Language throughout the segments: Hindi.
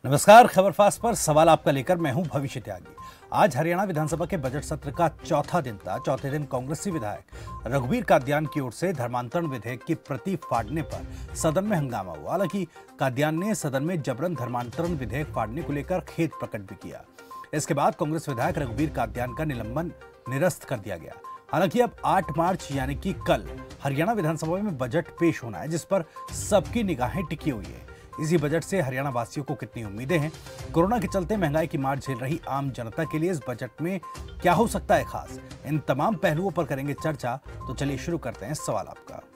नमस्कार, खबर फास्ट पर सवाल आपका लेकर मैं हूं भविष्य त्यागी। आज हरियाणा विधानसभा के बजट सत्र का चौथा दिन था। चौथे दिन कांग्रेसी विधायक रघुवीर कादियान की ओर से धर्मांतरण विधेयक की प्रति फाड़ने पर सदन में हंगामा हुआ। हालांकि कादियान ने सदन में जबरन धर्मांतरण विधेयक फाड़ने को लेकर खेद प्रकट भी किया। इसके बाद कांग्रेस विधायक रघुवीर कादियान का निलंबन निरस्त कर दिया गया। हालांकि अब 8 मार्च यानी कि कल हरियाणा विधानसभा में बजट पेश होना है, जिस पर सबकी निगाहें टिकी हुई है। इसी बजट से हरियाणा वासियों को कितनी उम्मीदें हैं? कोरोना के चलते महंगाई की मार झेल रही आम जनता के लिए इस बजट में क्या हो सकता है खास? इन तमाम पहलुओं पर करेंगे चर्चा। तो चलिए शुरू करते हैं सवाल आपका।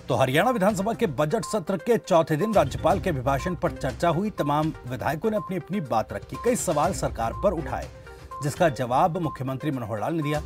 तो हरियाणा विधानसभा के बजट सत्र के चौथे दिन राज्यपाल के अभिभाषण पर चर्चा हुई। तमाम विधायकों ने अपनी अपनी बात रखी। कई सवाल सरकार पर उठाए, जिसका जवाब मुख्यमंत्री मनोहर लाल ने दिया।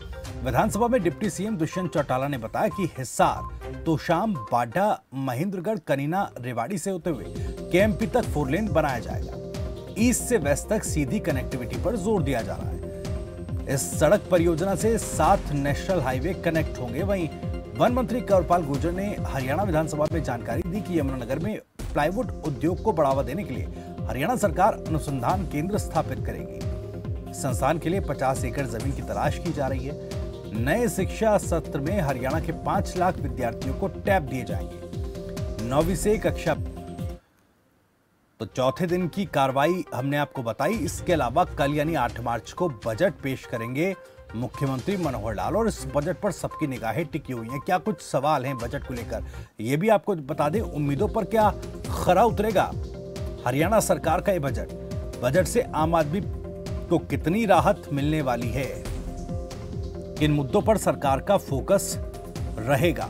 विधानसभा में डिप्टी सीएम दुष्यंत चौटाला ने बताया कि हिसार, तोशाम, बाडा, महेंद्रगढ़, कनीना, रेवाड़ी से होते हुए केएमपी तक 4 लेन बनाया जाएगा। ईस्ट से वेस्ट तक सीधी कनेक्टिविटी पर जोर दिया जा रहा है। इस सड़क परियोजना से 7 नेशनल हाईवे कनेक्ट होंगे। वहीं वन मंत्री कंवरपाल गुर्जर ने हरियाणा विधानसभा में जानकारी दी कि यमुनानगर में प्लाईवुड उद्योग को बढ़ावा देने के लिए हरियाणा सरकार अनुसंधान केंद्र स्थापित करेगी। संस्थान के लिए 50 एकड़ जमीन की तलाश की जा रही है। नए शिक्षा सत्र में हरियाणा के 5 लाख विद्यार्थियों को टैब दिए जाएंगे। 9वीं से कक्षा। तो चौथे दिन की कार्रवाई हमने आपको बताई। इसके अलावा कल यानी 8 मार्च को बजट पेश करेंगे मुख्यमंत्री मनोहर लाल, और इस बजट पर सबकी निगाहें टिकी हुई हैं। क्या कुछ सवाल हैं बजट को लेकर, यह भी आपको बता दें। उम्मीदों पर क्या खरा उतरेगा हरियाणा सरकार का ये बजट से आम आदमी को कितनी राहत मिलने वाली है? किन मुद्दों पर सरकार का फोकस रहेगा?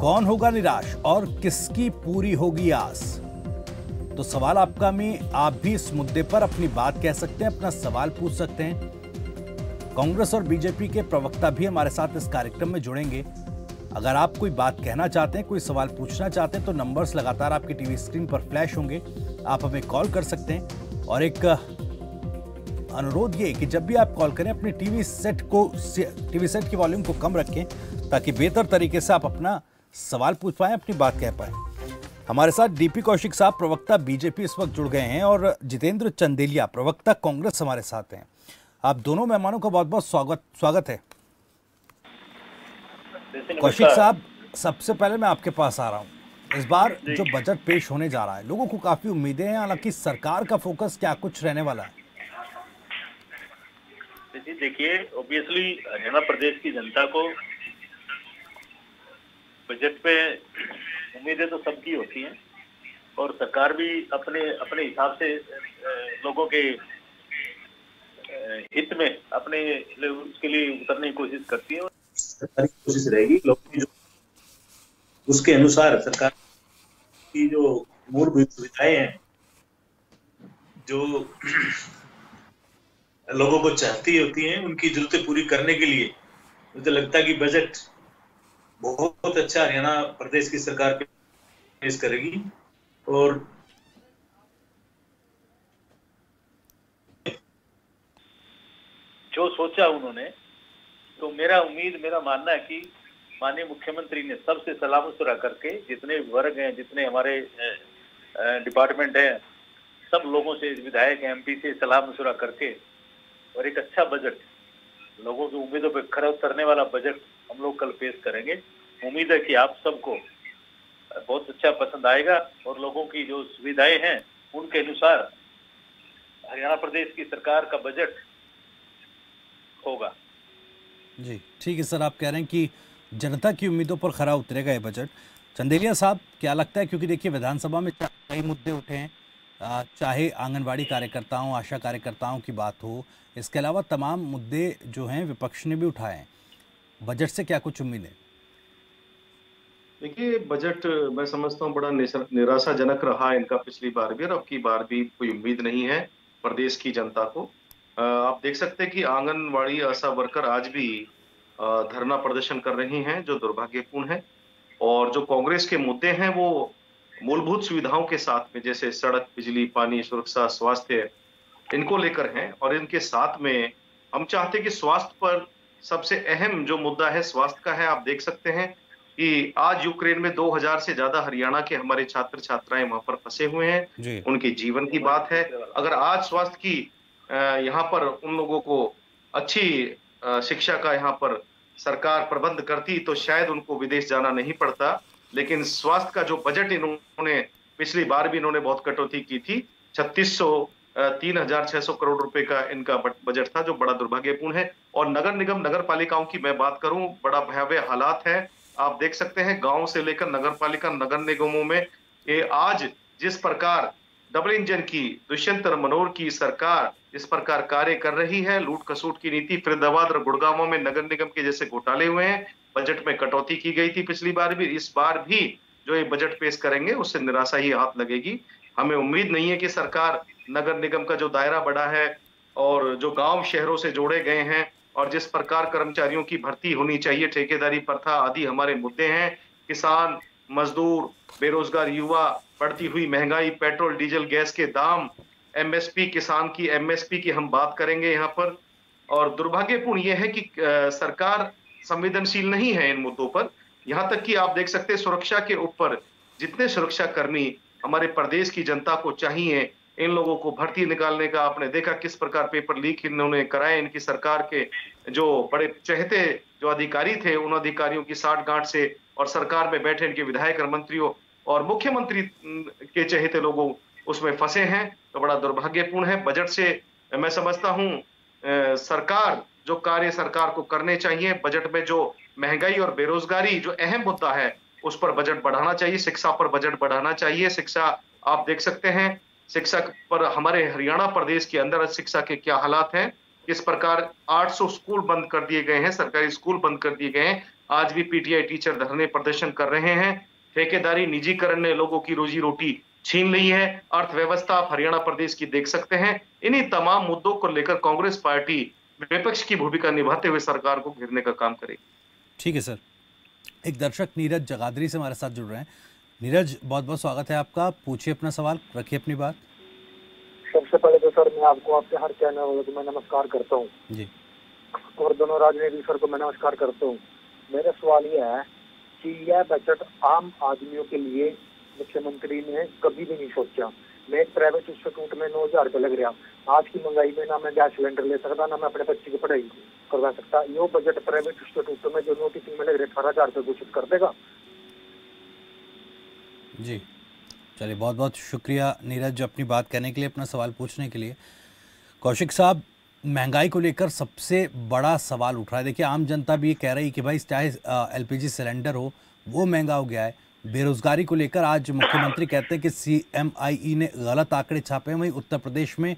कौन होगा निराश और किसकी पूरी होगी आस? तो सवाल आपका में आप भी इस मुद्दे पर अपनी बात कह सकते हैं, अपना सवाल पूछ सकते हैं। कांग्रेस और बीजेपी के प्रवक्ता भी हमारे साथ इस कार्यक्रम में जुड़ेंगे। अगर आप कोई बात कहना चाहते हैं, कोई सवाल पूछना चाहते हैं, तो नंबर्स लगातार आपकी टीवी स्क्रीन पर फ्लैश होंगे। आप हमें कॉल कर सकते हैं। और एक अनुरोध ये कि जब भी आप कॉल करें, अपने टीवी सेट की वॉल्यूम को कम रखें, ताकि बेहतर तरीके से आप अपना सवाल पूछ पाएं, अपनी बात कह पाएं। हमारे साथ डीपी कौशिक साहब, प्रवक्ता बीजेपी, इस वक्त जुड़ गए हैं, और जितेंद्र चंदेलिया, प्रवक्ता कांग्रेस, हमारे साथ हैं। आप दोनों मेहमानों का बहुत बहुत स्वागत है। कौशिक साहब, सबसे पहले मैं आपके पास आ रहा हूं। इस बार जो बजट पेश होने जा रहा है, लोगों को काफी उम्मीदें हैं। हालांकि सरकार का फोकस क्या कुछ रहने वाला है? देखिए, ऑब्वियसली हरियाणा प्रदेश की जनता को बजट पे उम्मीदें तो सबकी होती हैं, और सरकार भी अपने अपने हिसाब से लोगों के हित में अपने उसके लिए उतरने की कोशिश करती है। सरकारी कोशिश रहेगी लोगों की, जो उसके अनुसार सरकार की जो मूलभूत सुविधाएं हैं, जो लोगों को चाहती होती हैं, उनकी जरूरतें पूरी करने के लिए मुझे लगता है कि बजट बहुत अच्छा हरियाणा प्रदेश की सरकार पेश करेगी। और जो सोचा उन्होंने, तो मेरा मानना है कि माननीय मुख्यमंत्री ने सबसे सलाह मशवरा करके, जितने वर्ग हैं, जितने हमारे डिपार्टमेंट हैं, सब लोगों से, विधायक एमपी से सलाह मशवरा करके, और एक अच्छा बजट, लोगों की उम्मीदों पर खरा उतरने वाला बजट हम लोग कल पेश करेंगे। उम्मीद है कि आप सबको बहुत अच्छा पसंद आएगा, और लोगों की जो सुविधाएं हैं उनके अनुसार हरियाणा प्रदेश की सरकार का बजट होगा। जी ठीक है सर, आप कह रहे हैं कि जनता की उम्मीदों पर खरा उतरेगा ये बजट। चंदेलिया साहब, क्या लगता है? क्योंकि देखिए, विधानसभा में कई मुद्दे उठे हैं, चाहे आंगनबाड़ी कार्यकर्ताओं, आशा कार्यकर्ताओं की बात हो, इसके अलावा तमाम मुद्दे जो हैं विपक्ष ने भी उठाए हैं। बजट से क्या कुछ उम्मीद है? देखिए, बजट मैं समझता हूँ बड़ा निराशाजनक रहा इनका पिछली बार भी, और अब की बार भी कोई उम्मीद नहीं है प्रदेश की जनता को। आप देख सकते हैं कि आंगनवाड़ी आशा वर्कर आज भी धरना प्रदर्शन कर रही हैं, जो दुर्भाग्यपूर्ण है। और जो कांग्रेस के मुद्दे हैं वो मूलभूत सुविधाओं के साथ में, जैसे सड़क, बिजली, पानी, सुरक्षा, स्वास्थ्य, इनको लेकर हैं। और इनके साथ में हम चाहते हैं कि स्वास्थ्य पर सबसे अहम जो मुद्दा है स्वास्थ्य का है। आप देख सकते हैं कि आज यूक्रेन में 2000 से ज्यादा हरियाणा के हमारे छात्र छात्राएं वहां पर फंसे हुए हैं। जी। उनके जीवन की बात है। अगर आज स्वास्थ्य की यहाँ पर उन लोगों को अच्छी शिक्षा का यहाँ पर सरकार प्रबंध करती तो शायद उनको विदेश जाना नहीं पड़ता। लेकिन स्वास्थ्य का जो बजट इन्होंने पिछली बार भी इन्होंने बहुत कटौती की थी। 3600 करोड़ रुपए का इनका बजट था, जो बड़ा दुर्भाग्यपूर्ण है। और नगर निगम, नगर पालिकाओं की मैं बात करूं, बड़ा भयावह हालात है। आप देख सकते हैं गांव से लेकर नगर पालिका, नगर निगमों में ये आज जिस प्रकार डबल इंजन की दुष्यंत मनोहर की सरकार इस प्रकार कार्य कर रही है, लूट खसूट की नीति, फरीदाबाद और गुड़गांव में नगर निगम के जैसे घोटाले हुए हैं। बजट में कटौती की गई थी पिछली बार भी, इस बार भी जो ये बजट पेश करेंगे उससे निराशा ही हाथ लगेगी। हमें उम्मीद नहीं है कि सरकार नगर निगम का जो दायरा बड़ा है और जो गांव शहरों से जोड़े गए हैं और जिस प्रकार कर्मचारियों की भर्ती होनी चाहिए, ठेकेदारी प्रथा आदि हमारे मुद्दे हैं। किसान, मजदूर, बेरोजगार युवा, बढ़ती हुई महंगाई, पेट्रोल डीजल गैस के दाम, एमएसपी, किसान की एमएसपी की हम बात करेंगे यहाँ पर। और दुर्भाग्यपूर्ण यह है कि सरकार संवेदनशील नहीं है इन मुद्दों पर। यहाँ तक कि आप देख सकते हैं सुरक्षा के ऊपर जितने सुरक्षा कर्मी हमारे प्रदेश की जनता को चाहिए, इन लोगों को भर्ती निकालने का आपने देखा किस प्रकार पेपर लीक इन्होंने कराए। इनकी सरकार के जो बड़े चहेते जो अधिकारी थे, उन अधिकारियों की साठगांठ से और सरकार में बैठे इनके विधायक और मंत्रियों और मुख्यमंत्री के चहेते लोगों उसमें फंसे हैं, तो बड़ा दुर्भाग्यपूर्ण है। बजट से मैं समझता हूं सरकार जो कार्य सरकार को करने चाहिए, बजट में जो महंगाई और बेरोजगारी जो अहम मुद्दा है उस पर बजट बढ़ाना चाहिए, शिक्षा पर बजट बढ़ाना चाहिए। शिक्षा आप देख सकते हैं, शिक्षा पर हमारे हरियाणा प्रदेश के अंदर शिक्षा के क्या हालात हैं, किस प्रकार 800 स्कूल बंद कर दिए गए हैं, सरकारी स्कूल बंद कर दिए गए हैं। आज भी पीटीआई टीचर धरने प्रदर्शन कर रहे हैं। ठेकेदारी, निजीकरण ने लोगों की रोजी रोटी छीन ली है। अर्थव्यवस्था आप हरियाणा प्रदेश की देख सकते हैं। इन्हीं तमाम मुद्दों को लेकर कांग्रेस पार्टी विपक्ष की भूमिका निभाते हुए सरकार को घेरने का काम करेगी। ठीक है सर। एक दर्शक नीरज जगाधरी से हमारे साथ जुड़ रहे हैं। नीरज, बहुत बहुत स्वागत है आपका। पूछिए अपना सवाल, रखिए अपनी बात। सबसे पहले तो सर मैं आपको आपके हर चैनल वालों को मैं नमस्कार करता हूँ जी, और दोनों राजनीतिक सर को मैं नमस्कार करता हूँ। मेरा सवाल यह है कि यह बजट आम आदमियों के लिए मुख्यमंत्री ने कभी भी नहीं सोचा। मैं एक प्राइवेट इंस्टीट्यूट में 9,000 रुपये लग रहा, आज की महंगाई में ना मैं गैस सिलेंडर ले सकता, ना मैं अपने बच्चे की पढ़ाई करवा सकता। यो बजट प्राइवेट इंस्टीट्यूट में जो नोटिस में लग रहे 18,000 रुपये घोषित कर देगा जी। चलिए, बहुत बहुत शुक्रिया नीरज अपनी बात कहने के लिए, अपना सवाल पूछने के लिए। कौशिक साहब, महंगाई को लेकर सबसे बड़ा सवाल उठ रहा है। देखिए, आम जनता भी ये कह रही है कि भाई चाहे एलपीजी सिलेंडर हो वो महंगा हो गया है। बेरोजगारी को लेकर आज मुख्यमंत्री कहते हैं कि सीएमआई ने गलत आंकड़े छापे हैं, वहीं उत्तर प्रदेश में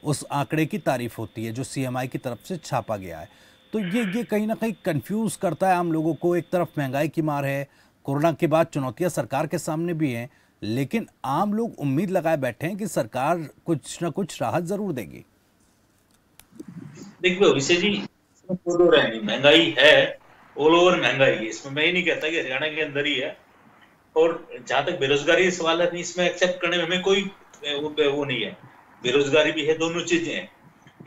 उस आंकड़े की तारीफ होती है जो सीएमआई की तरफ से छापा गया है। तो ये कहीं ना कहीं कंफ्यूज करता है आम लोगों को। एक तरफ महंगाई की मार है, कोरोना के बाद चुनौतियां सरकार के सामने भी हैं, लेकिन आम लोग उम्मीद लगाए बैठे हैं कि सरकार कुछ ना कुछ राहत जरूर देगी। देखिए अभिषेक जी, महंगाई है, ऑल ओवर महंगाई है। इसमें मैं ये नहीं कहता कि हरियाणा के अंदर ही है। और जहां तक बेरोजगारी सवाल है, इसमें एक्सेप्ट करने में हमें कोई वो नहीं है। बेरोजगारी भी है, दोनों चीजें हैं।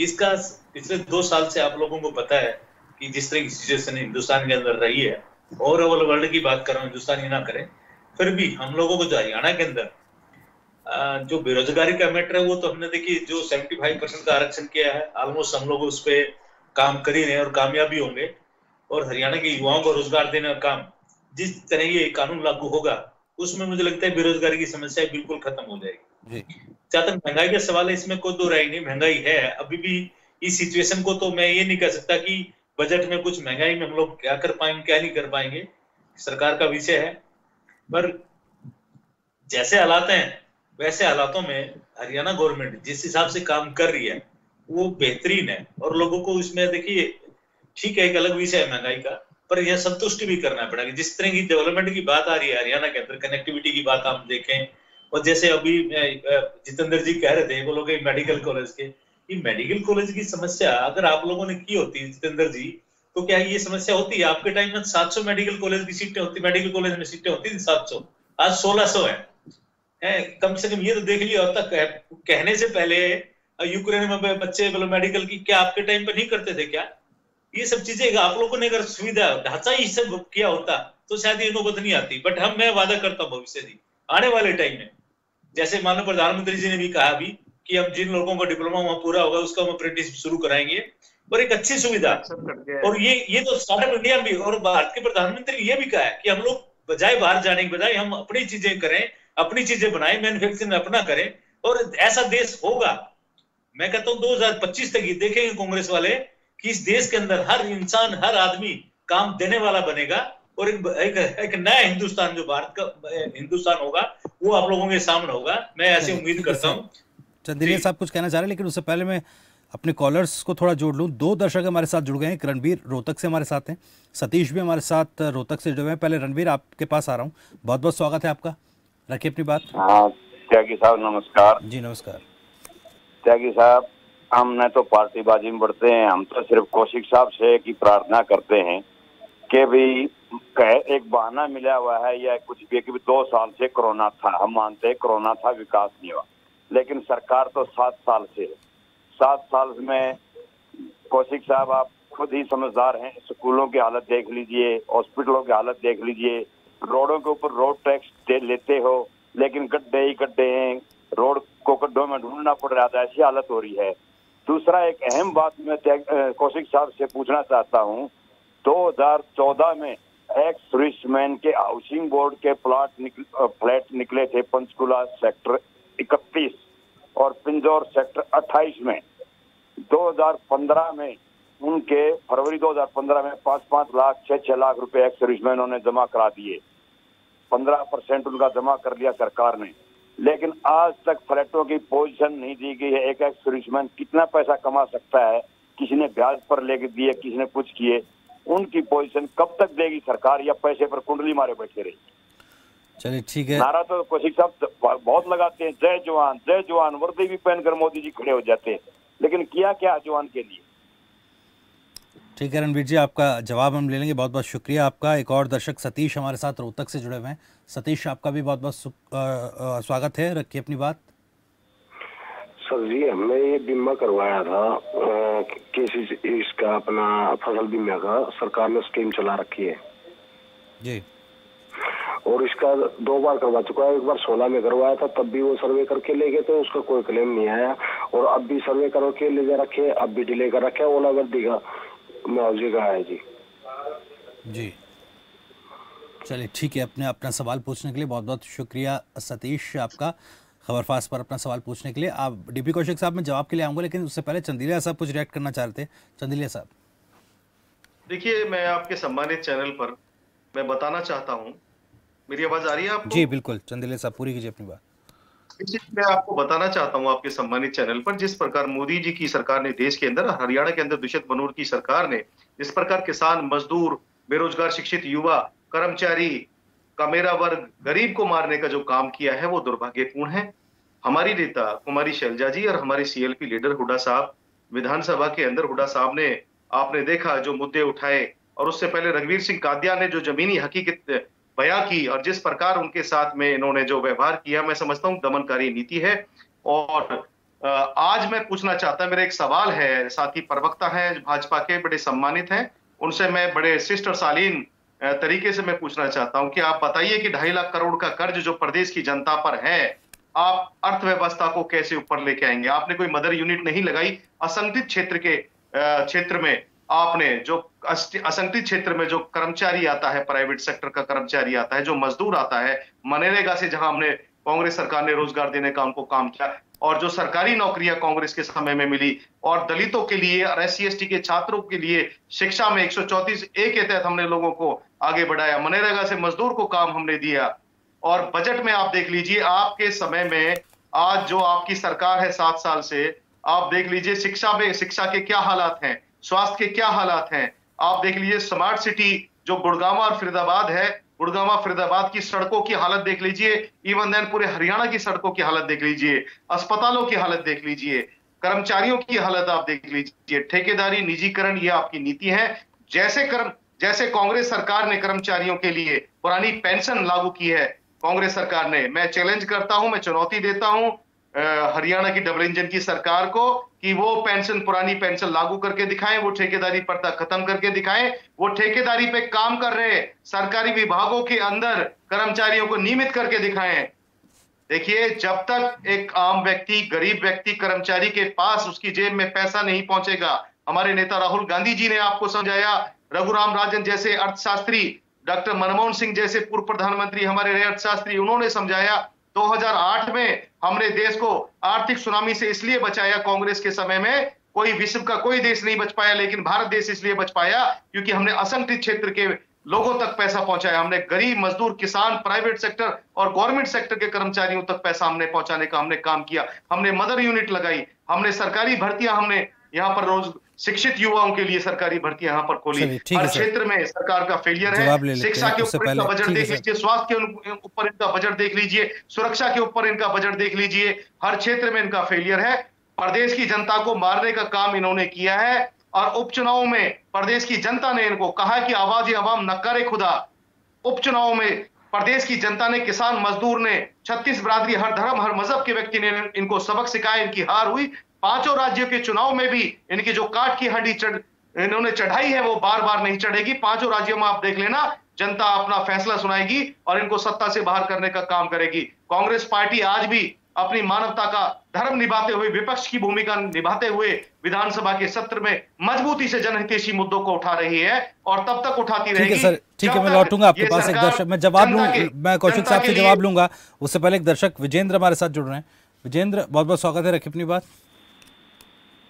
इसका पिछले 2 साल से आप लोगों को पता है कि जिस तरह की सिचुएशन हिंदुस्तान के अंदर रही है, और वर्ल्ड की बात कर रहा हूँ, हिंदुस्तान की ना करें, फिर भी हम लोगों को जो हरियाणा के अंदर जो बेरोजगारी का मैटर है वो तो हमने देखिए जो 75% का आरक्षण किया है, ऑलमोस्ट हम लोग उस पर काम कर ही रहे हैं और कामयाबी होंगे। और हरियाणा के युवाओं को रोजगार देने का काम जिस तरह ये कानून लागू होगा उसमें मुझे लगता है बेरोजगारी की समस्या बिल्कुल खत्म हो जाएगी। जहां तक महंगाई का सवाल है, इसमें कोई दो राय नहीं, महंगाई है अभी भी। इस सिचुएशन को तो मैं ये नहीं कह सकता कि बजट में कुछ महंगाई में हम लोग क्या कर पाएंगे क्या नहीं कर पाएंगे, सरकार का विषय है। पर जैसे हालात हैं वैसे हालातों में हरियाणा गवर्नमेंट जिस हिसाब से काम कर रही है वो बेहतरीन है। और लोगों को इसमें देखिए, ठीक है एक अलग विषय है महंगाई का, पर यह संतुष्टि भी करना पड़ेगा। जिस तरह की डेवलपमेंट की बात आ रही है हरियाणा के अंदर, कनेक्टिविटी की बात आप देखें, और जैसे अभी जितेंद्र जी कह रहे थे वो लोग मेडिकल कॉलेज के, ये मेडिकल कॉलेज की समस्या अगर आप लोगों ने की होती जितेंद्र जी, तो क्या ये समस्या होती है? आपके टाइम में 700 मेडिकल कॉलेज की सीटें होती, मेडिकल कॉलेज में सीटें होती थी 700, आज 1600 है। कम से कम ये तो देख लिया होता, कहने से पहले यूक्रेन में बच्चे मतलब मेडिकल की क्या आपके टाइम पे नहीं करते थे क्या? ये सब चीजें आप लोगों ने अगर सुविधा ढांचा ही सब किया होता तो शायद ये नौबत नहीं आती। बट मैं वादा करता हूँ भविष्य जी आने वाले टाइम में, जैसे माननीय प्रधानमंत्री जी ने भी कहा अभी कि हम जिन लोगों का डिप्लोमा वहां पूरा होगा उसका हम अप्रेंटिस शुरू कराएंगे, और एक अच्छी सुविधा। और ये तो स्टार्टअप इंडिया भी, और भारत के प्रधानमंत्री ने ये भी कहा है कि हम लोग बजाय बाहर जाने के बजाय हम अपनी चीजें करें, अपनी चीजें बनाएं, मैन्युफैक्चरिंग अपना करें, और ऐसा देश होगा। मैं कहता हूँ 2025 तक ये देखेंगे कांग्रेस वाले कि इस देश के अंदर हर इंसान, हर आदमी काम देने वाला बनेगा, और एक नया हिंदुस्तान जो भारत का हिंदुस्तान होगा वो आप लोगों के सामने होगा। मैं ऐसे उम्मीद करता हूँ। चंदेलिया साहब कुछ कहना चाह रहे हैं, लेकिन उससे पहले मैं अपने कॉलर्स को थोड़ा जोड़ लूँ। 2 दर्शक हमारे साथ जुड़ गए हैं। रणवीर रोहतक से हमारे साथ हैं, सतीश भी हमारे साथ रोहतक से जुड़े हुए हैं। पहले रणवीर आपके पास आ रहा हूँ, बहुत बहुत स्वागत है आपका, रखिए अपनी बात। हाँ त्यागी साहब नमस्कार। जी नमस्कार। त्यागी साहब, हमने तो पार्टीबाजी में बढ़ते हैं, हम तो सिर्फ कौशिक साहब से की प्रार्थना करते हैं कि भी एक बहाना मिला हुआ है या कुछ भी कि 2 साल से कोरोना था, हम मानते हैं कोरोना था, विकास नहीं हुआ, लेकिन सरकार तो 7 साल से है। 7 साल में कौशिक साहब आप खुद ही समझदार हैं, स्कूलों की हालत देख लीजिए, हॉस्पिटलों की हालत देख लीजिए, रोडों के ऊपर रोड टैक्स लेते हो लेकिन गड्ढे ही गड्ढे हैं, रोड को गड्ढों में ढूंढना पड़ रहा था, ऐसी हालत हो रही है। दूसरा एक अहम बात मैं कौशिक साहब से पूछना चाहता हूँ, 2014 में एक्स सर्विसमैन के हाउसिंग बोर्ड के फ्लैट निकले थे पंचकुला सेक्टर 31 और पिंजौर सेक्टर 28 में। 2015 में उनके फरवरी 2015 में 5-5 लाख 6-6 लाख रुपए एक्स सर्विसमैनों ने जमा करा दिए, 15% उनका जमा कर लिया सरकार ने, लेकिन आज तक फ्लैटों की पोजीशन नहीं दी गई है। एक एक्स सर्विसमैन कितना पैसा कमा सकता है, किसी ने ब्याज पर लेके दिए, किसी ने कुछ किए, उनकी पोजीशन कब तक देगी सरकार, या पैसे पर कुंडली मारे बैठे रही? चलिए ठीक है। नारा तो कौशिक साहब बहुत लगाते हैं, जय जवान, वर्दी भी पहनकर मोदी जी खड़े हो जाते हैं, लेकिन किया क्या जवान के लिए? ठीक है रणवीर जी, आपका जवाब हम ले लेंगे, बहुत बहुत शुक्रिया आपका। एक और दर्शक सतीश हमारे साथ रोहतक से जुड़े हुए हैं। सतीश आपका भी बहुत बहुत स्वागत है, रखिए अपनी बात। सर जी, हमने ये बीमा करवाया था इसका अपना फसल बीमा का, सरकार ने स्कीम चला रखी है जी, और इसका 2 बार करवा चुका है। एक बार 16 में करवाया था, तब भी वो सर्वे करके ले गए थे, उसका कोई क्लेम नहीं आया, और अब भी सर्वे करके ले जा रखे, अब भी डिले कर रखे, ओलावृद्धि का मुआवजे का है जी। चलिए ठीक है, अपना सवाल पूछने के लिए बहुत बहुत शुक्रिया सतीश आपका, खबरफास्ट पर अपना सवाल पूछने के लिए। आप डीपी कौशिक साहब मैं जवाब के लिए आऊँगा, लेकिन उससे पहले चंदेलिया साहब कुछ रिएक्ट करना चाह रहे थे। चंदेलिया साहब। देखिए, मैं आपके सम्मानित चैनल पर मैं बताना चाहता हूँ, मेरी आवाज आ रही है आपको? जी बिल्कुल, चंदेलिया साहब पूरी कीजिए अपनी बात। मैं आपको बताना चाहता हूँ आपके सम्मानित चैनल पर, जिस प्रकार मोदी जी की सरकार ने देश के अंदर, हरियाणा के अंदर दुष्यंत मनोहर की सरकार ने जिस प्रकार किसान, मजदूर, बेरोजगार, शिक्षित युवा, कर्मचारी, कमेरा वर्ग, गरीब को मारने का जो काम किया है वो दुर्भाग्यपूर्ण है। हमारी नेता कुमारी शैलजा जी और हमारे सीएलपी लीडर हुड्डा साहब, विधानसभा के अंदर हुड्डा साहब ने, आपने देखा जो मुद्दे उठाए, और उससे पहले रघुवीर सिंह कादिया ने जो जमीनी हकीकत बयां की, और जिस प्रकार उनके साथ में इन्होंने जो व्यवहार किया, मैं समझता हूं दमनकारी नीति है। और आज मैं पूछना चाहता, मेरा एक सवाल है, साथी प्रवक्ता है भाजपा के, बड़े सम्मानित हैं, उनसे मैं बड़े शिष्ट और शालीन तरीके से मैं पूछना चाहता हूं कि आप बताइए कि 2.5 लाख करोड़ का कर्ज जो प्रदेश की जनता पर है, आप अर्थव्यवस्था को कैसे ऊपर लेके आएंगे? आपने कोई मदर यूनिट नहीं लगाई। असंगठित क्षेत्र में आपने जो असंगठित क्षेत्र में जो कर्मचारी आता है, प्राइवेट सेक्टर का कर्मचारी आता है, जो मजदूर आता है, मनरेगा से जहां हमने कांग्रेस सरकार ने रोजगार देने का उनको काम किया, और जो सरकारी नौकरियां कांग्रेस के समय में मिली, और दलितों के लिए और SC/ST के छात्रों के लिए शिक्षा में 134A के तहत हमने लोगों को आगे बढ़ाया, मनरेगा से मजदूर को काम हमने दिया। और बजट में आप देख लीजिए, आपके समय में आज जो आपकी सरकार है 7 साल से, आप देख लीजिए शिक्षा के क्या हालात हैं, स्वास्थ्य के क्या हालात हैं। आप देख लीजिए स्मार्ट सिटी जो गुड़गांव और फरीदाबाद है, गुड़गांव फरीदाबाद की सड़कों की हालत देख लीजिए, इवन देन पूरे हरियाणा की सड़कों की हालत देख लीजिए, अस्पतालों की हालत देख लीजिए, कर्मचारियों की हालत आप देख लीजिए, ठेकेदारी, निजीकरण, ये आपकी नीति है। जैसे कांग्रेस सरकार ने कर्मचारियों के लिए पुरानी पेंशन लागू की है, कांग्रेस सरकार ने। मैं चैलेंज करता हूं, मैं चुनौती देता हूं हरियाणा की डबल इंजन की सरकार को कि वो पेंशन, पुरानी पेंशन लागू करके दिखाएं, वो ठेकेदारी प्रथा खत्म करके दिखाएं, वो ठेकेदारी पे काम कर रहे सरकारी विभागों के अंदर कर्मचारियों को नियमित करके दिखाएं। देखिए, जब तक एक आम व्यक्ति, गरीब व्यक्ति, कर्मचारी के पास उसकी जेब में पैसा नहीं पहुंचेगा, हमारे नेता राहुल गांधी जी ने आपको समझाया, रघुराम राजन जैसे अर्थशास्त्री, डॉक्टर मनमोहन सिंह जैसे पूर्व प्रधानमंत्री, हमारे रहे अर्थशास्त्री, उन्होंने समझाया। 2008 में हमने देश को आर्थिक सुनामी से इसलिए बचाया, कांग्रेस के समय में कोई विश्व का कोई देश नहीं बच पाया, लेकिन भारत देश इसलिए बच पाया क्योंकि हमने असंगठित क्षेत्र के लोगों तक पैसा पहुंचाया। हमने गरीब, मजदूर, किसान, प्राइवेट सेक्टर और गवर्नमेंट सेक्टर के कर्मचारियों तक पैसा हमने पहुंचाने का हमने काम किया। हमने मदर यूनिट लगाई, हमने सरकारी भर्तियां, हमने यहाँ पर रोज शिक्षित युवाओं के लिए सरकारी भर्तियां यहाँ पर खोली। हर क्षेत्र में सरकार का फेलियर है। शिक्षा के ऊपर इनका बजट देख लीजिए, स्वास्थ्य के ऊपर इनका बजट देख लीजिए, सुरक्षा के ऊपर इनका बजट देख लीजिए, हर क्षेत्र में इनका फेलियर है। प्रदेश की जनता को मारने का काम इन्होंने किया है और उपचुनाव में प्रदेश की जनता ने इनको कहा कि आवाज अवाम न करे खुदा। उपचुनाव में प्रदेश की जनता ने, किसान, मजदूर ने, 36 बिरादरी, हर धर्म, हर मजहब के व्यक्ति ने इनको सबक सिखाया, इनकी हार हुई। 5 राज्यों के चुनाव में भी इनकी जो काट की हड्डी इन्होंने चढ़ाई है वो बार बार नहीं चढ़ेगी। 5 राज्यों में आप देख लेना, जनता अपना फैसला सुनाएगी और इनको सत्ता से बाहर करने का काम करेगी। कांग्रेस पार्टी आज भी अपनी मानवता का धर्म निभाते हुए, विपक्ष की भूमिका निभाते हुए विधानसभा के सत्र में मजबूती से जनहितैषी मुद्दों को उठा रही है और तब तक उठाती रहेगी। ठीक है सर, ठीक है, मैं लौटूंगा आपके पास। एक दर्शक, मैं जवाब लूंगा, मैं कौशिक साहब से जवाब लूंगा, उससे पहले एक दर्शक विजेंद्र हमारे साथ जुड़ रहे हैं। विजेंद्र, बहुत बहुत स्वागत है, रखिए अपनी बात।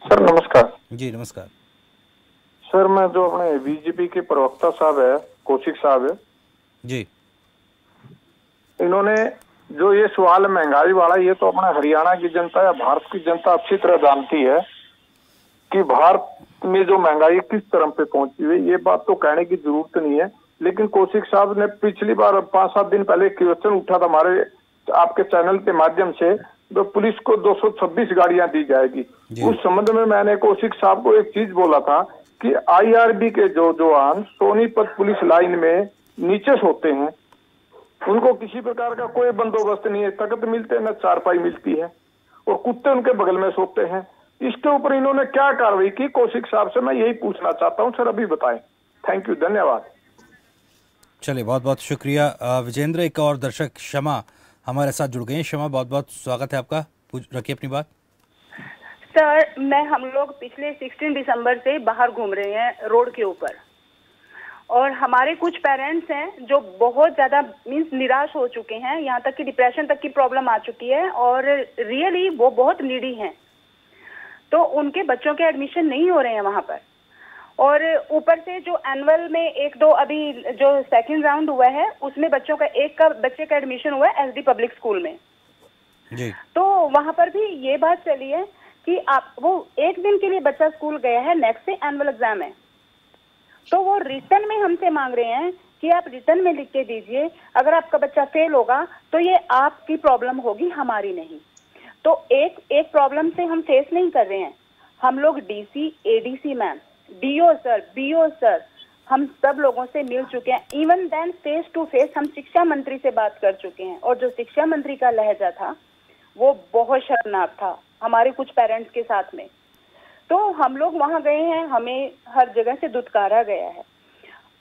सर नमस्कार। जी नमस्कार सर, मैं जो अपने बीजेपी के प्रवक्ता साहब है, कौशिक साहब है जी, इन्होंने जो ये सवाल महंगाई वाला, ये तो अपने हरियाणा की जनता या भारत की जनता अच्छी तरह जानती है कि भारत में जो महंगाई किस तरह पे पहुंची हुई। ये बात तो कहने की जरूरत नहीं है। लेकिन कौशिक साहब ने पिछली बार 5-7 दिन पहले क्वेश्चन उठा था हमारे आपके चैनल के माध्यम से, तो पुलिस को 226 गाड़ियां दी जाएगी। उस संबंध में मैंने कौशिक साहब को एक चीज बोला था कि IRB के जो जवान सोनीपत पुलिस लाइन में नीचे सोते हैं, उनको किसी प्रकार का कोई बंदोबस्त नहीं है, तख्त मिलते न चारपाई मिलती है और कुत्ते उनके बगल में सोते हैं। इसके ऊपर इन्होंने क्या कार्रवाई की, कौशिक साहब से मैं यही पूछना चाहता हूं सर, अभी बताएं। थैंक यू, धन्यवाद। चलिए, बहुत बहुत शुक्रिया विजेंद्र। एक और दर्शक क्षमा हमारे साथ जुड़ गए हैं। क्षमा, बहुत बहुत स्वागत है आपका, रखिए अपनी बात। सर, हम लोग पिछले 16 दिसंबर से बाहर घूम रहे हैं रोड के ऊपर, और हमारे कुछ पेरेंट्स हैं जो बहुत ज्यादा निराश हो चुके हैं, यहाँ तक कि डिप्रेशन तक की प्रॉब्लम आ चुकी है और रियली वो बहुत नीडी हैं। तो उनके बच्चों के एडमिशन नहीं हो रहे हैं वहाँ पर, और ऊपर से जो एनुअल में 1-2 अभी जो सेकंड राउंड हुआ है उसमें बच्चों का बच्चे का एडमिशन हुआ है SD पब्लिक स्कूल में जी। तो वहाँ पर भी ये बात चली है कि आप वो एक दिन के लिए बच्चा स्कूल गया है, नेक्स्ट से एनुअल एग्जाम है, तो वो रिटर्न में हमसे मांग रहे हैं कि आप रिटर्न में लिख के दीजिए, अगर आपका बच्चा फेल होगा तो ये आपकी प्रॉब्लम होगी, हमारी नहीं। तो एक प्रॉब्लम से हम फेस नहीं कर रहे हैं, हम लोग DC, ADC ma'am, DO sir, BO sir, हम सब लोगों से मिल चुके हैं। Even then face to face हम शिक्षा मंत्री से बात कर चुके हैं, और जो शिक्षा मंत्री का लहजा था वो बहुत शर्मनाक था हमारे कुछ पेरेंट्स के साथ में। तो हम लोग वहां गए हैं, हमें हर जगह से दुत्कारा गया है,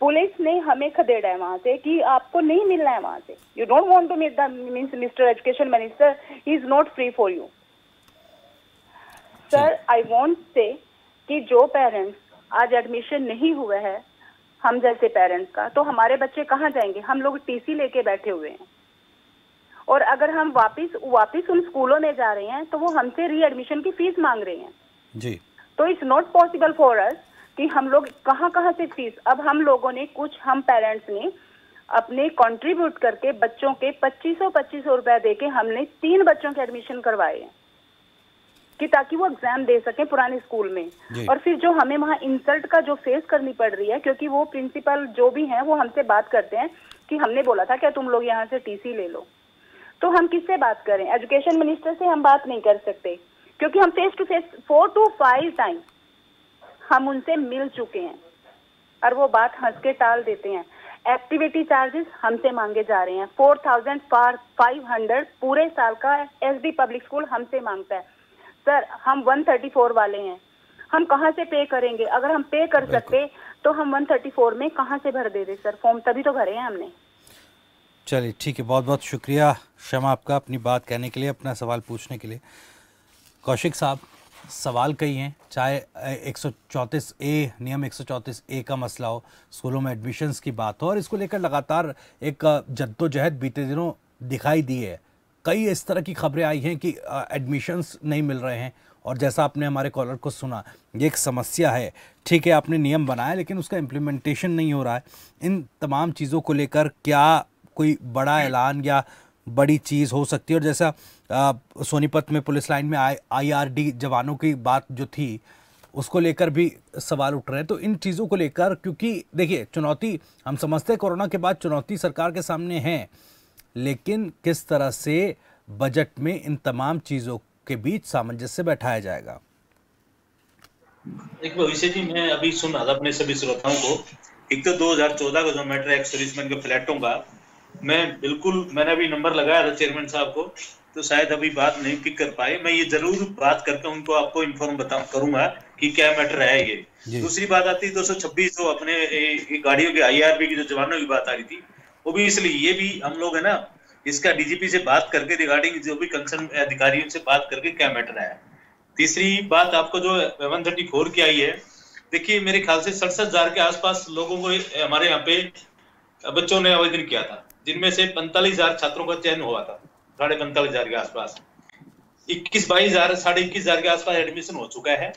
पुलिस ने हमें खदेड़ा है वहां से कि आपको नहीं मिलना है वहां से, you don't want to meet the minister education minister, he is not free for you. Sir, I want say कि जो पेरेंट्स आज एडमिशन नहीं हुए हैं हम जैसे पेरेंट्स का, तो हमारे बच्चे कहाँ जाएंगे? हम लोग TC लेके बैठे हुए हैं, और अगर हम वापिस उन स्कूलों में जा रहे हैं तो वो हमसे री एडमिशन की फीस मांग रहे हैं जी। तो it's not possible for us कि हम लोग कहाँ से फीस, अब हम लोगों ने हम पेरेंट्स ने अपने कंट्रीब्यूट करके बच्चों के 2500 रुपए देके हमने 3 बच्चों के एडमिशन करवाए हैं कि ताकि वो एग्जाम दे सके पुराने स्कूल में। और फिर जो हमें वहाँ इंसल्ट का जो फेस करनी पड़ रही है, क्योंकि वो प्रिंसिपल जो भी हैं वो हमसे बात करते हैं कि हमने बोला था क्या तुम लोग यहाँ से TC ले लो, तो हम किससे बात करें? एजुकेशन मिनिस्टर से हम बात नहीं कर सकते क्योंकि हम face to face 4 to 5 time हम उनसे मिल चुके हैं और वो बात हंस के टाल देते हैं। एक्टिविटी चार्जेस हमसे मांगे जा रहे हैं 4,500 पूरे साल का एसडी पब्लिक स्कूल हमसे मांगता है। सर हम 134 वाले हैं, हम कहाँ से पे करेंगे? अगर हम पे कर सकते तो हम 134 में कहाँ से भर दे सर फॉर्म, तभी तो भरे हैं हमने। चलिए ठीक है, बहुत बहुत शुक्रिया शमा आपका अपनी बात कहने के लिए, अपना सवाल पूछने के लिए। कौशिक साहब, सवाल कई हैं, चाहे 134A नियम 134A का मसला हो, स्कूलों में एडमिशन्स की बात हो, और इसको लेकर लगातार एक जद्दोजहद बीते दिनों दिखाई दी है। कई इस तरह की खबरें आई हैं कि एडमिशन्स नहीं मिल रहे हैं, और जैसा आपने हमारे कॉलर को सुना, ये एक समस्या है। ठीक है, आपने नियम बनाया लेकिन उसका इम्प्लीमेंटेशन नहीं हो रहा है। इन तमाम चीज़ों को लेकर क्या कोई बड़ा ऐलान या बड़ी चीज़ हो सकती है? और जैसा सोनीपत में पुलिस लाइन में IRD जवानों की बात जो थी, उसको लेकर भी सवाल उठ रहे हैं। तो इन चीज़ों को लेकर, क्योंकि देखिए चुनौती हम समझते हैं कोरोना के बाद चुनौती सरकार के सामने है, लेकिन किस तरह से बजट में इन तमाम चीज़ों के बीच सामंजस्य बैठाया जाएगा? एक भविष्य जी, मैं अभी सुन रहा था अपने सभी श्रोताओं को, एक तो 2014 का जो मैटर है एक्स-सर्विसमैन के फ्लैटों का, मैंने अभी नंबर लगाया था चेयरमैन साहब को, तो शायद अभी बात नहीं पिक कर पाए। मैं ये जरूर बात करके उनको आपको इन्फॉर्म करूंगा कि क्या मैटर है ये। दूसरी बात आती है 226 जो अपने गाड़ियों के IRB की जो जवानों की बात आ रही थी, वो भी इसलिए, ये भी हम लोग है ना इसका DGP से बात करके रिगार्डिंग जो भी कंसर्न अधिकारियों से बात करके क्या मैटर है। तीसरी बात आपको जो 134 की आई है, देखिए मेरे ख्याल से 67,000 के आसपास लोगों को हमारे यहाँ पे बच्चों ने आवेदन किया था, जिनमें से 45,000 छात्रों का चयन हुआ था, 45,500 के आसपास। 21,000 साढ़े 21,000 के आसपास एडमिशन हो चुका है,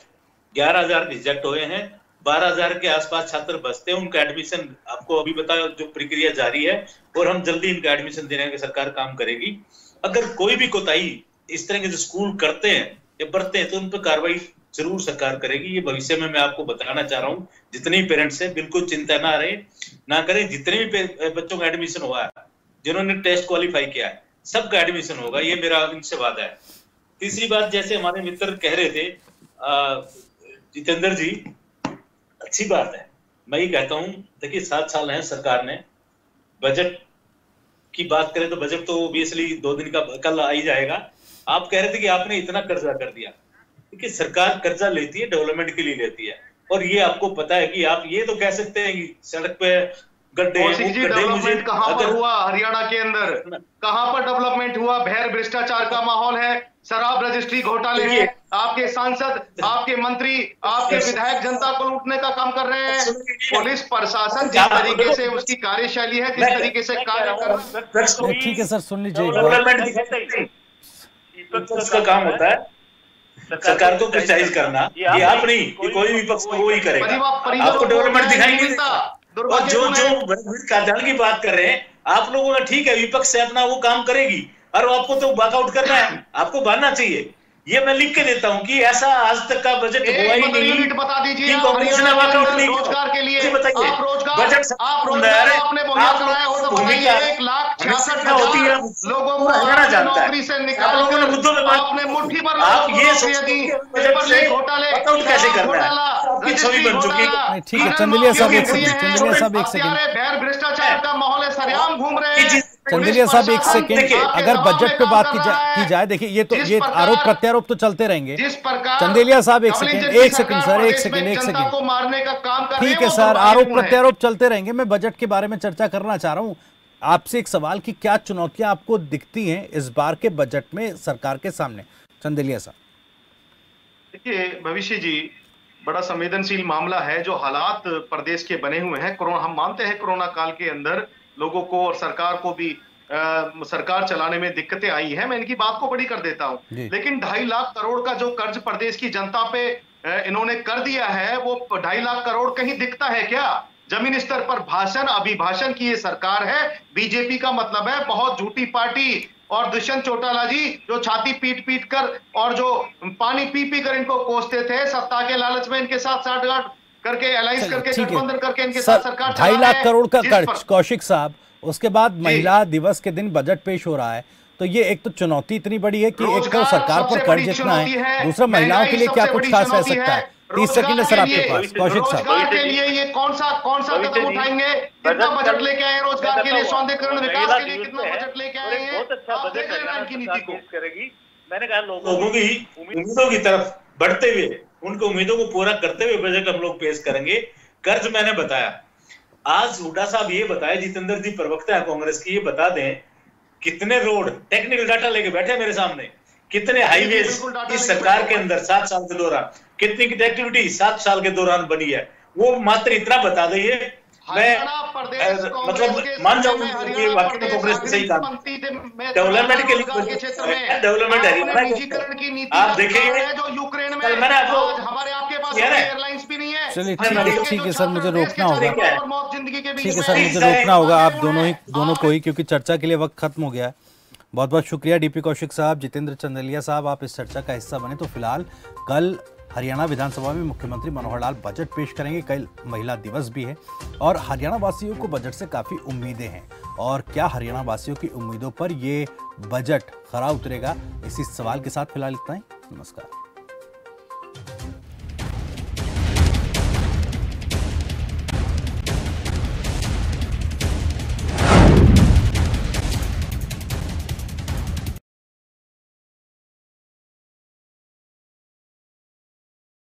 11,000 रिजेक्ट हुए हैं, 12,000 के आसपास छात्र बचते हैं, उनका एडमिशन आपको अभी बताया जो प्रक्रिया जारी है, और हम जल्दी इनका एडमिशन देने की सरकार काम करेगी। अगर कोई भी कोताही इस तरह के जो स्कूल करते हैं या बरतते हैं तो उन पर कार्रवाई जरूर सरकार करेगी। ये भविष्य में मैं आपको बताना चाह रहा हूँ। जितने भी पेरेंट्स हैं बिल्कुल चिंता ना करें, जितने भी बच्चों का एडमिशन हुआ है, जिन्होंने टेस्ट क्वालिफाई किया है, सबका एडमिशन होगा, ये मेरा इनसे वादा है। तीसरी बात, जैसे हमारे मित्र कह रहे थे जितेंद्र जी, अच्छी बात है, मैं ये कहता हूँ, देखिए 7 साल है सरकार ने, बजट की बात करें तो बजट तो ऑब्वियसली 2 दिन का कल आ ही जाएगा। आप कह रहे थे कि आपने इतना कर्जा कर दिया, क्योंकि सरकार कर्जा लेती है डेवलपमेंट के लिए लेती है, और ये आपको पता है कि आप ये तो कह सकते हैं कि सड़क पे गड्ढे डेवलपमेंट कहां पर हुआ? हरियाणा के अंदर कहां पर डेवलपमेंट हुआ? भैर भ्रष्टाचार का माहौल है, शराब रजिस्ट्री घोटाले हैं, आपके सांसद, आपके मंत्री, आपके विधायक जनता को लूटने का काम कर रहे हैं। पुलिस प्रशासन जिस तरीके से उसकी कार्यशैली है, जिस तरीके से कार्य कर रहा है। ठीक है सर, सुन लीजिए, उसका काम होता है सरकार को क्रिटिसाइज करना, ये आप नहीं, ये कोई विपक्ष को ही करेगा। आपको डेवलपमेंट दिखाई नहीं देता। और जो कार्यालय की बात कर रहे हैं आप लोगों का, ठीक है, विपक्ष से अपना वो काम करेगी, और आपको तो वॉकआउट करना है, आपको भागना चाहिए। ये मैं लिख के देता हूँ कि ऐसा आज तक का बजट हुआ ही नहीं। बता दीजिए कांग्रेस ने वॉकआउट नहीं किया। रोजगार के लिए बताइए, आप रोजगार बजट आपने मुहैया कराया हो तो बताइए। 1,66,000 लोगों को नौकरी से निकाल, लोगों ने मुद्दों में आपने मुट्ठी पर आप ये सोचते हैं पेपर लीक घोटाले कैसे करना है, की छवि बन चुकी है। ठीक है, चंदेलिया साहब एक सेकंड, भैर भ्रष्टाचार का माहौल है, सरेआम घूम रहे हैं। चंदेलिया साहब एक सेकंड, अगर बजट पे बात की जाए, देखिए ये आरोप प्रत्यारोप तो चलते रहेंगे। चंदेलिया साहब एक सेकंड सर, एक सेकंड को मारने का काम कर रहे हैं। ठीक है सर, आरोप प्रत्यारोप चलते रहेंगे। मैं बजट के बारे में चर्चा करना चाह रहा हूँ आपसे। एक सवाल कि क्या चुनौतियां आपको दिखती हैं इस बार के बजट में सरकार के सामने? चंदेलिया साहब देखिए भविष्य जी, बड़ा संवेदनशील मामला है जो हालात प्रदेश के बने हुए हैं। कोरोना, हम मानते हैं कोरोना काल के अंदर लोगों को और सरकार को भी सरकार चलाने में दिक्कतें आई है, मैं इनकी बात को बड़ी कर देता हूं। लेकिन 2.5 लाख करोड़ का जो कर्ज प्रदेश की जनता पे इन्होंने कर दिया है, वो 2.5 लाख करोड़ कहीं दिखता है क्या? जमीन स्तर पर भाषण, अभिभाषण की ये सरकार है। बीजेपी का मतलब है बहुत झूठी पार्टी। और दुष्यंत चौटाला जी जो छाती पीट पीट कर और जो पानी पी पी कर इनको कोसते थे, सत्ता के लालच में इनके साथ साठगांठ करके, एलायंस करके, गठबंधन करके इनके साथ सरकार 2.5 लाख करोड़ का कर्ज। कौशिक साहब, उसके बाद महिला दिवस के दिन बजट पेश हो रहा है, तो तो ये एक तो चुनौती इतनी बड़ी है कि एक तो सरकार पर कर्ज इतना है, दूसरा महिलाओं के लिए क्या कुछ खास रह सकता है। 30 सेकंड है सर आपके पास, कौशिक साहब। रोजगार के लिए ये कौन सा कदम उठाएंगे? कितना बजट लेके आए रोजगार के लिए, सौंदर्यीकरण विकास के लिए कितना बजट लेके आए हैं? बहुत अच्छा बजट हरियाणा की नीति को करेगी। मैंने कहा लोगों की उम्मीदों की तरफ बढ़ते हुए, उनको उम्मीदों को पूरा करते हुए बजट हम लोग पेश करेंगे। कर्ज मैंने बताया, आज हुड्डा साहब ये बताया, जितेंद्र जी प्रवक्ता है कांग्रेस की, ये बता दें कितने रोड, टेक्निकल डाटा लेके बैठे मेरे सामने, कितने हाईवेज इस सरकार के अंदर 7 साल के दौरान, कितनी कनेक्टिविटी 7 साल के दौरान बनी है, वो मात्र इतना बता दीजिए। मैं मतलब मान जाऊंगा ये वाकई में कांग्रेस ने सही काम, डेवलपमेंट के लिए डेवलपमेंट है। आप देखिए जो यूक्रेन में मैंने आपको हमारे आपके पास एयरलाइंस भी नहीं है। चलिए ठीक है सर, मुझे रोकना होगा। ठीक है सर, मुझे रोकना होगा आप दोनों को ही, क्योंकि चर्चा के लिए वक्त खत्म हो गया है। बहुत बहुत शुक्रिया डीपी कौशिक साहब, जितेंद्र चंदेलिया साहब, आप इस चर्चा का हिस्सा बने। तो फिलहाल कल हरियाणा विधानसभा में मुख्यमंत्री मनोहर लाल बजट पेश करेंगे। कल महिला दिवस भी है और हरियाणा वासियों को बजट से काफ़ी उम्मीदें हैं। और क्या हरियाणा वासियों की उम्मीदों पर ये बजट खरा उतरेगा, इसी सवाल के साथ फिलहाल इतना ही। नमस्कार।